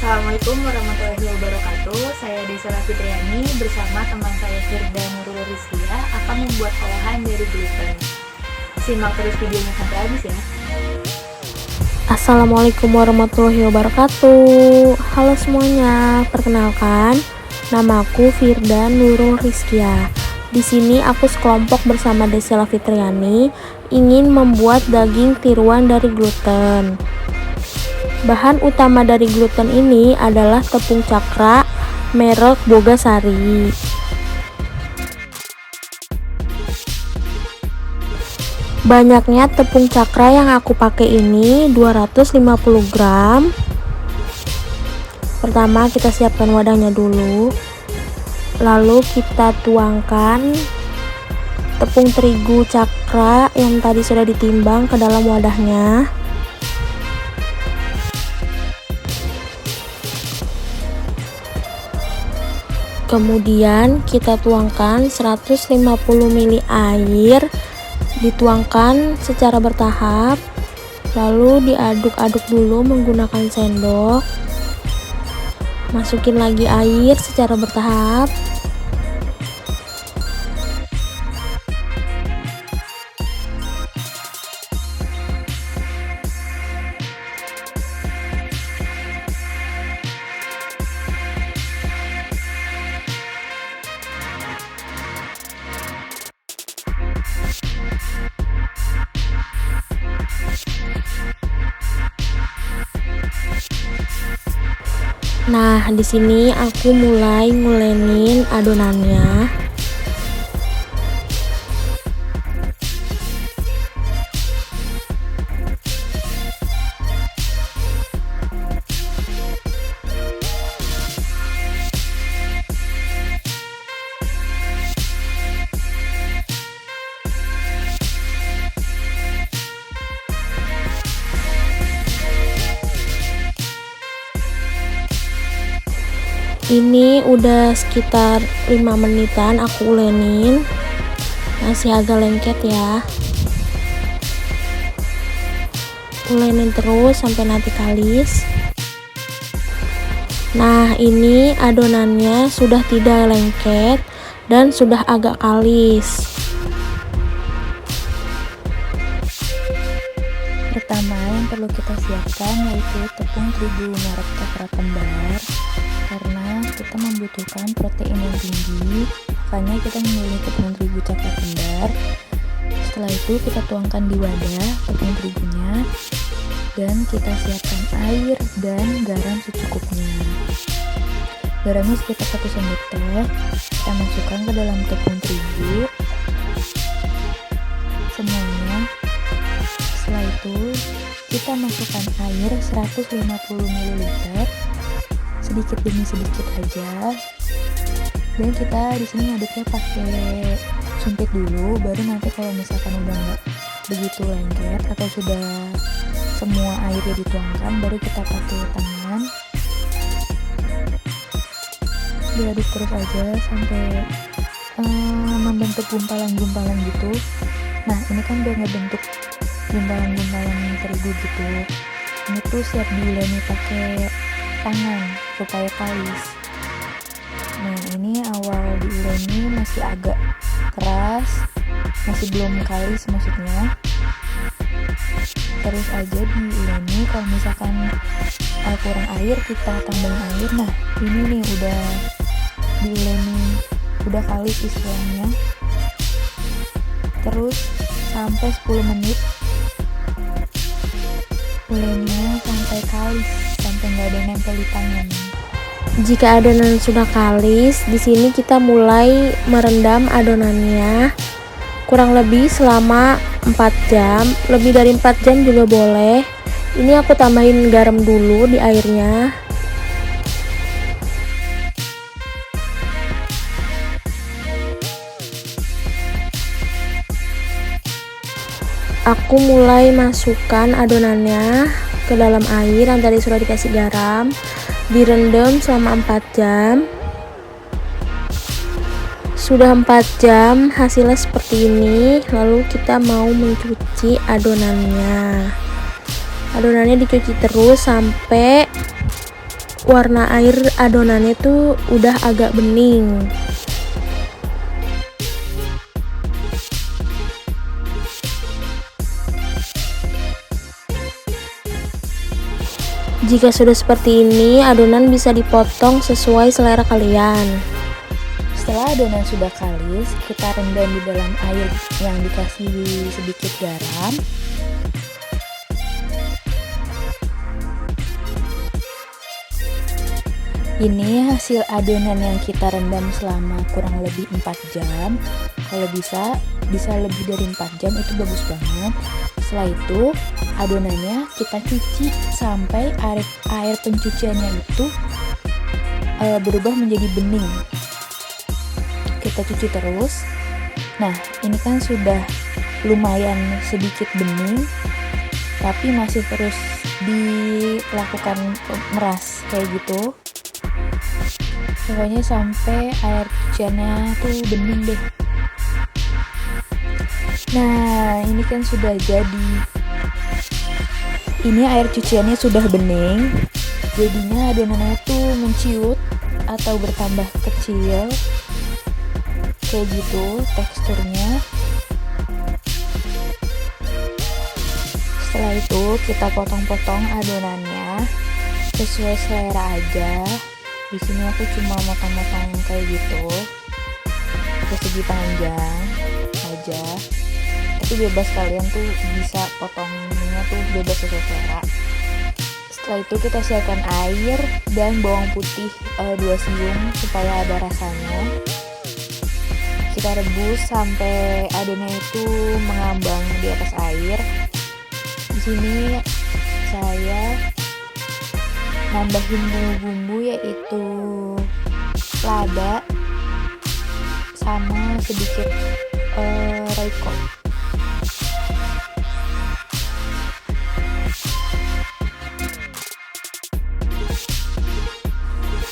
Assalamualaikum warahmatullahi wabarakatuh. Saya Desela Fitriani bersama teman saya Firda Nurul Rizkia akan membuat olahan dari gluten. Simak terus videonya sampai habis ya. Assalamualaikum warahmatullahi wabarakatuh. Halo semuanya, perkenalkan, namaku Firda Nurul Rizkia. Di sini aku sekelompok bersama Desela Fitriani ingin membuat daging tiruan dari gluten. Bahan utama dari gluten ini adalah tepung cakra merek Bogasari. Banyaknya tepung cakra yang aku pakai ini 250 gram. Pertama kita siapkan wadahnya dulu. Lalu kita tuangkan tepung terigu cakra yang tadi sudah ditimbang ke dalam wadahnya. Kemudian kita tuangkan 150 ml air, dituangkan secara bertahap, lalu diaduk-aduk dulu menggunakan sendok. Masukin lagi air secara bertahap. Nah, di sini aku mulai ngulenin adonannya. Ini udah sekitar 5 menitan aku ulenin, masih agak lengket ya. Ulenin terus sampai nanti kalis. Nah, ini adonannya sudah tidak lengket dan sudah agak kalis. Pertama yang perlu kita siapkan yaitu tepung terigu merek Cakra Kembar. Karena kita membutuhkan protein yang tinggi, makanya kita memilih tepung terigu Cakra Kembar. Setelah itu kita tuangkan di wadah tepung terigunya dan kita siapkan air dan garam secukupnya. Garamnya sekitar 1 sendok teh. Kita masukkan ke dalam tepung terigu semuanya. Setelah itu kita masukkan air 150 ml sedikit demi sedikit aja, dan kita di sini ngaduknya pakai sumpit dulu. Baru nanti kalau misalkan udah nggak begitu lengket atau sudah semua airnya dituangkan, baru kita pakai tangan diaduk terus aja sampai membentuk gumpalan-gumpalan gitu. Nah, ini kan udah ngebentuk gumpalan-gumpalan terigu gitu. Ini tuh siap diuleni pakai tangan supaya kalis. Nah, ini awal diuleni masih agak keras, masih belum kalis maksudnya. Terus aja diuleni. Kalau misalkan kurang air, kita tambahin air. Nah, ini nih udah diuleni, udah kalis istilahnya. Terus sampai 10 menit uleninya sampai kalis, sampai nggak ada nempel di tangan. Jika adonan sudah kalis, di sini kita mulai merendam adonannya kurang lebih selama 4 jam, lebih dari 4 jam juga boleh. Ini aku tambahin garam dulu di airnya. Aku mulai masukkan adonannya ke dalam air yang tadi sudah dikasih garam, direndam selama 4 jam. Sudah 4 jam hasilnya seperti ini. Lalu kita mau mencuci adonannya. Adonannya dicuci terus sampai warna air adonannya tuh udah agak bening. Jika sudah seperti ini, adonan bisa dipotong sesuai selera kalian. Setelah adonan sudah kalis, kita rendam di dalam air yang dikasih sedikit garam. Ini hasil adonan yang kita rendam selama kurang lebih 4 jam. Kalau bisa lebih dari 4 jam, itu bagus banget. Setelah itu adonannya kita cuci sampai air pencuciannya itu berubah menjadi bening. Kita cuci terus. Nah, ini kan sudah lumayan sedikit bening, tapi masih terus dilakukan meras kayak gitu. Pokoknya sampai air cuciannya tuh bening deh. Nah, ini kan sudah jadi. Ini air cuciannya sudah bening. Jadinya adonannya tuh menciut atau bertambah kecil. Kayak gitu teksturnya. Setelah itu kita potong-potong adonannya sesuai selera aja. Di sini aku cuma motong-motong kayak gitu, persegi panjang aja. Tapi bebas, kalian tuh bisa potongnya tuh bebas sesuai selera. Setelah itu kita siapkan air dan bawang putih 2 siung supaya ada rasanya. Kita rebus sampai adonan itu mengambang di atas air. Di sini saya nambahin bumbu-bumbu yaitu lada sama sedikit royco.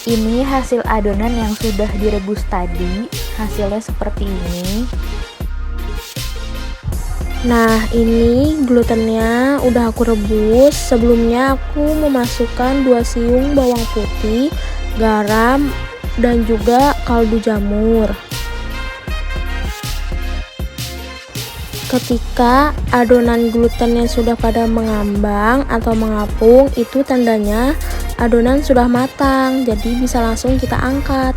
Ini hasil adonan yang sudah direbus tadi, hasilnya seperti ini. Nah, ini glutennya udah aku rebus. Sebelumnya aku memasukkan 2 siung bawang putih, garam, dan juga kaldu jamur. Ketika adonan glutennya sudah pada mengambang atau mengapung, itu tandanya adonan sudah matang, jadi bisa langsung kita angkat.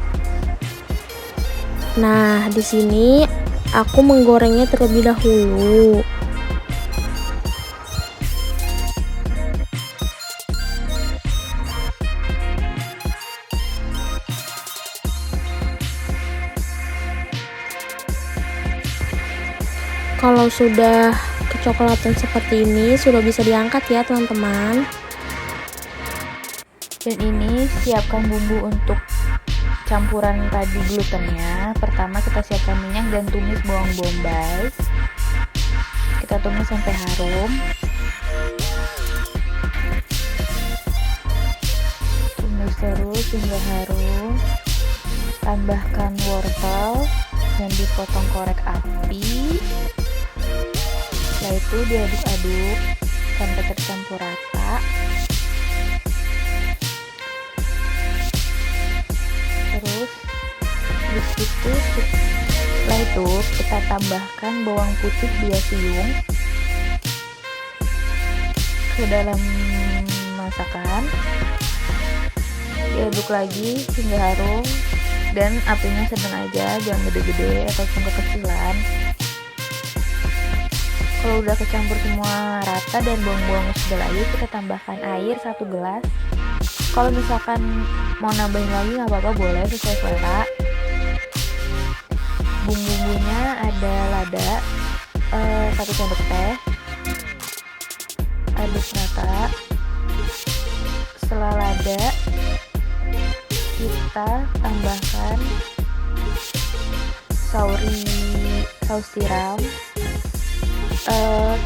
Nah, di sini aku menggorengnya terlebih dahulu. Kalau sudah kecoklatan seperti ini, sudah bisa diangkat ya teman-teman. Dan ini siapkan bumbu untuk campuran tadi glutennya. Pertama kita siapkan minyak dan tumis bawang bombay. Kita tumis sampai harum. Tumis terus hingga harum. Tambahkan wortel dan dipotong korek api. Setelah itu diaduk-aduk sampai tercampur rata. Terus setelah itu kita tambahkan bawang putih 2 siung ke dalam masakan. Diaduk lagi hingga harum dan apinya sedang aja, jangan gede-gede ataupun kekecilan. Kalau udah kecampur semua rata dan bawang-bawangnya sudah layu, kita tambahkan air 1 gelas. Kalau misalkan mau nambahin lagi nggak apa-apa, boleh sesuai selera. Bumbu-bumbunya ada lada 1 sendok teh. Aduk rata. Setelah lada, kita tambahkan saus tiram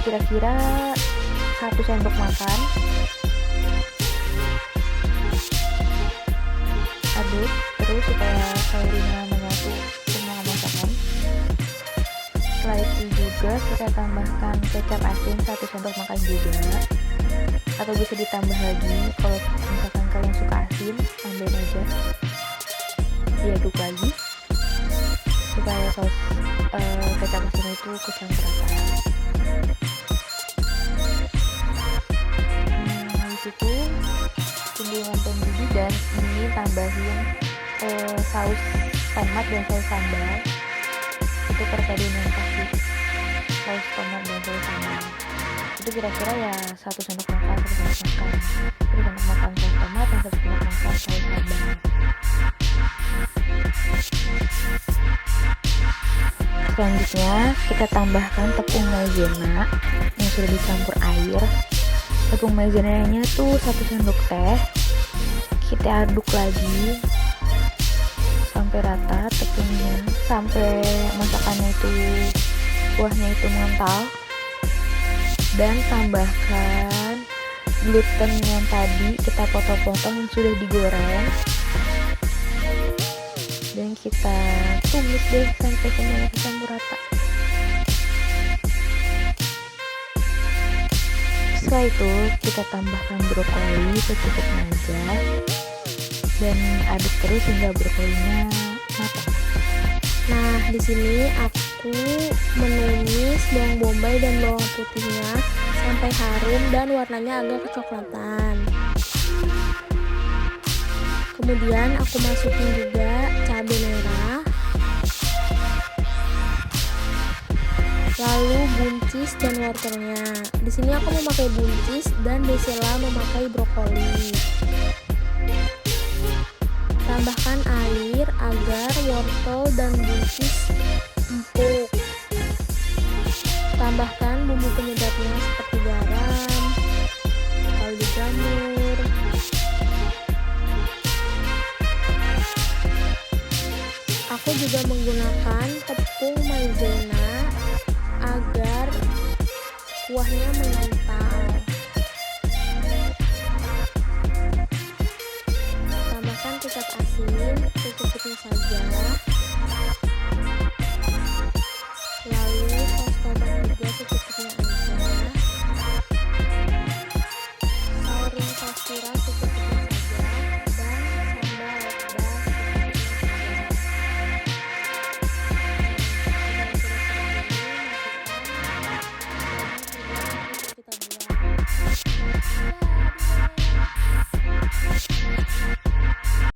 kira-kira 1 sendok makan. Aduk terus supaya saurinya menyatu semua masakan. Setelah itu juga kita tambahkan kecap asin 1 sendok makan juga, atau bisa ditambah lagi kalau misalkan kalian suka asin, tambahin aja. Diaduk lagi supaya saus kecap asin itu kecampur rata. Habis itu tinggal lontong gigi, dan ini tambahin saus tomat dan saus sambal. Itu perpaduan yang pasti, saus tomat dan saus sambal itu kira-kira ya 1 sendok makan, 1 sendok makan saus tomat dan 1 sendok makan saus sambal. Selanjutnya kita tambahkan tepung maizena yang sudah dicampur air. Tepung maizenanya tuh 1 sendok teh. Kita aduk lagi sampai rata tepungnya, sampai masakannya itu kuahnya itu mengental. Dan tambahkan gluten yang tadi kita potong-potong yang sudah digoreng, dan kita tumis deh sampai semuanya tercampur rata. Setelah itu kita tambahkan brokoli secukupnya aja dan aduk terus hingga brokolinya matang. Nah, di sini aku menumis bawang bombay dan bawang putihnya sampai harum dan warnanya agak kecoklatan. Kemudian aku masukin juga cabai merah, lalu buncis dan wortelnya. Di sini aku memakai buncis dan Desela memakai brokoli. Tambahkan air agar wortel dan buncis empuk. Tambahkan bumbu penyedapnya seperti garam, kaldu jamur, aku juga menggunakan tepung maizena agar kuahnya